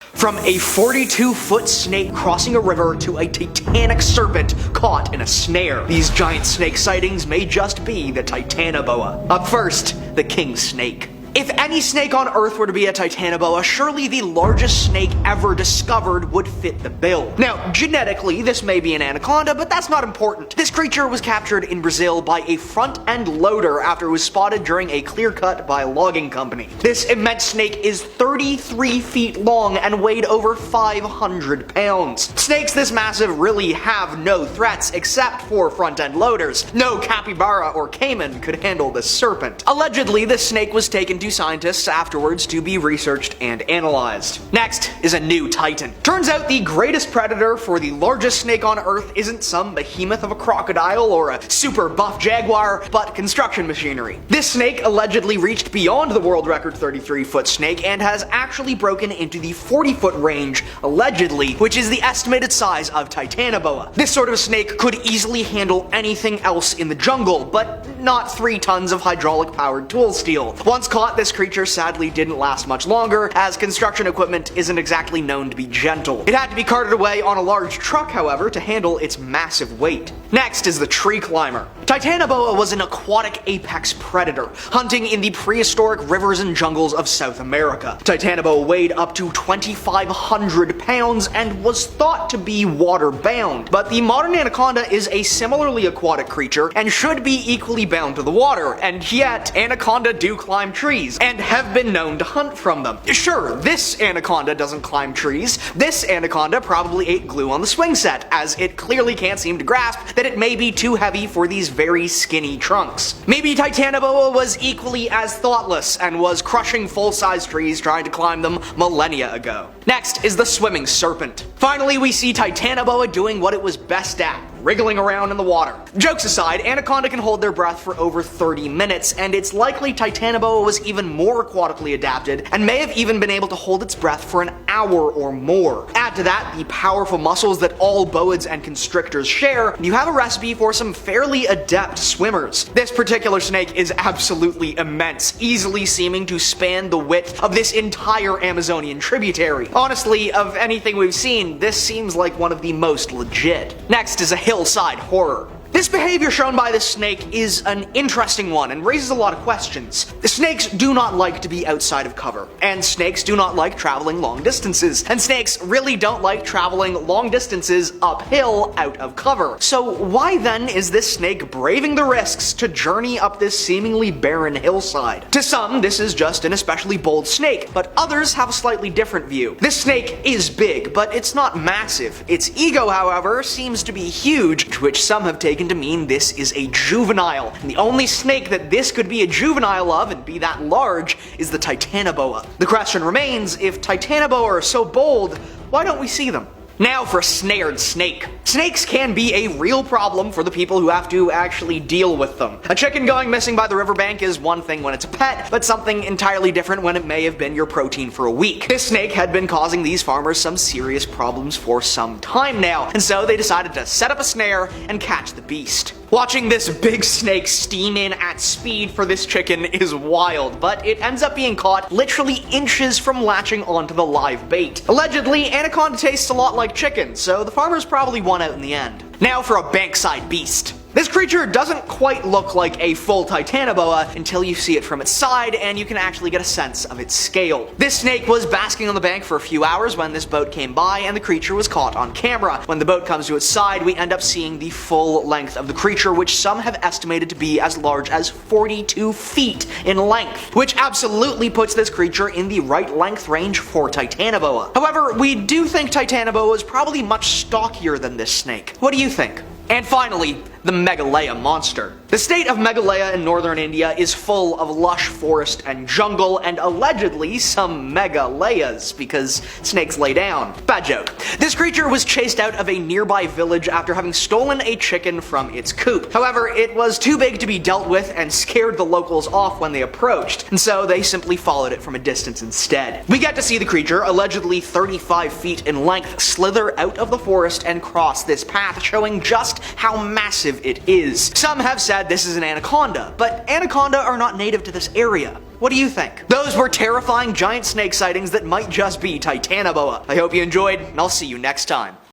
From a 42-foot snake crossing a river to a titanic serpent caught in a snare, these giant snake sightings may just be the Titanoboa. Up first, the king snake. If any snake on Earth were to be a Titanoboa, surely the largest snake ever discovered would fit the bill. Now, genetically, this may be an anaconda, but that's not important. This creature was captured in Brazil by a front-end loader after it was spotted during a clear cut by a logging company. This immense snake is 33 feet long and weighed over 500 pounds. Snakes this massive really have no threats except for front-end loaders. No capybara or caiman could handle this serpent. Allegedly, this snake was taken to scientists afterwards to be researched and analyzed. Next is a new titan. Turns out the greatest predator for the largest snake on Earth isn't some behemoth of a crocodile or a super buff jaguar, but construction machinery. This snake allegedly reached beyond the world record 33-foot snake and has actually broken into the 40-foot range, allegedly, which is the estimated size of Titanoboa. This sort of snake could easily handle anything else in the jungle, but not 3 tons of hydraulic-powered tool steel. Once caught, this creature sadly didn't last much longer, as construction equipment isn't exactly known to be gentle. It had to be carted away on a large truck, however, to handle its massive weight. Next is the tree climber. Titanoboa was an aquatic apex predator, hunting in the prehistoric rivers and jungles of South America. Titanoboa weighed up to 2,500 pounds and was thought to be water-bound, but the modern anaconda is a similarly aquatic creature and should be equally bound to the water, and yet anaconda do climb trees and have been known to hunt from them. Sure, this anaconda doesn't climb trees. This anaconda probably ate glue on the swing set, as it clearly can't seem to grasp that it may be too heavy for these very skinny trunks. Maybe Titanoboa was equally as thoughtless and was crushing full-size trees trying to climb them millennia ago. Next is the swimming serpent. Finally, we see Titanoboa doing what it was best at: wriggling around in the water. Jokes aside, anaconda can hold their breath for over 30 minutes, and it's likely Titanoboa was even more aquatically adapted and may have even been able to hold its breath for an hour or more. Add to that the powerful muscles that all boas and constrictors share, and you have a recipe for some fairly adept swimmers. This particular snake is absolutely immense, easily seeming to span the width of this entire Amazonian tributary. Honestly, of anything we've seen, this seems like one of the most legit. Next is a hillside horror. This behavior shown by this snake is an interesting one and raises a lot of questions. The snakes do not like to be outside of cover, and snakes do not like traveling long distances, and snakes really don't like traveling long distances uphill out of cover. So why then is this snake braving the risks to journey up this seemingly barren hillside? To some, this is just an especially bold snake, but others have a slightly different view. This snake is big, but it's not massive. Its ego, however, seems to be huge, which some have taken to mean this is a juvenile, and the only snake that this could be a juvenile of and be that large is the Titanoboa. The question remains, if Titanoboa are so bold, why don't we see them? Now for snared snake. Snakes can be a real problem for the people who have to actually deal with them. A chicken going missing by the riverbank is one thing when it's a pet, but something entirely different when it may have been your protein for a week. This snake had been causing these farmers some serious problems for some time now, and so they decided to set up a snare and catch the beast. Watching this big snake steam in at speed for this chicken is wild, but it ends up being caught literally inches from latching onto the live bait. Allegedly, anaconda tastes a lot like chicken, so the farmers probably won out in the end. Now for a bankside beast. This creature doesn't quite look like a full Titanoboa until you see it from its side and you can actually get a sense of its scale. This snake was basking on the bank for a few hours when this boat came by and the creature was caught on camera. When the boat comes to its side, we end up seeing the full length of the creature, which some have estimated to be as large as 42 feet in length, which absolutely puts this creature in the right length range for Titanoboa. However, we do think Titanoboa is probably much stockier than this snake. What do you think? And finally, the Meghalaya monster. The state of Meghalaya in northern India is full of lush forest and jungle, and allegedly some megalayas, because snakes lay down. Bad joke. This creature was chased out of a nearby village after having stolen a chicken from its coop. However, it was too big to be dealt with and scared the locals off when they approached, and so they simply followed it from a distance instead. We get to see the creature, allegedly 35 feet in length, slither out of the forest and cross this path, showing just how massive it is. Some have said this is an anaconda, but anaconda are not native to this area. What do you think? Those were terrifying giant snake sightings that might just be Titanoboa. I hope you enjoyed, and I'll see you next time.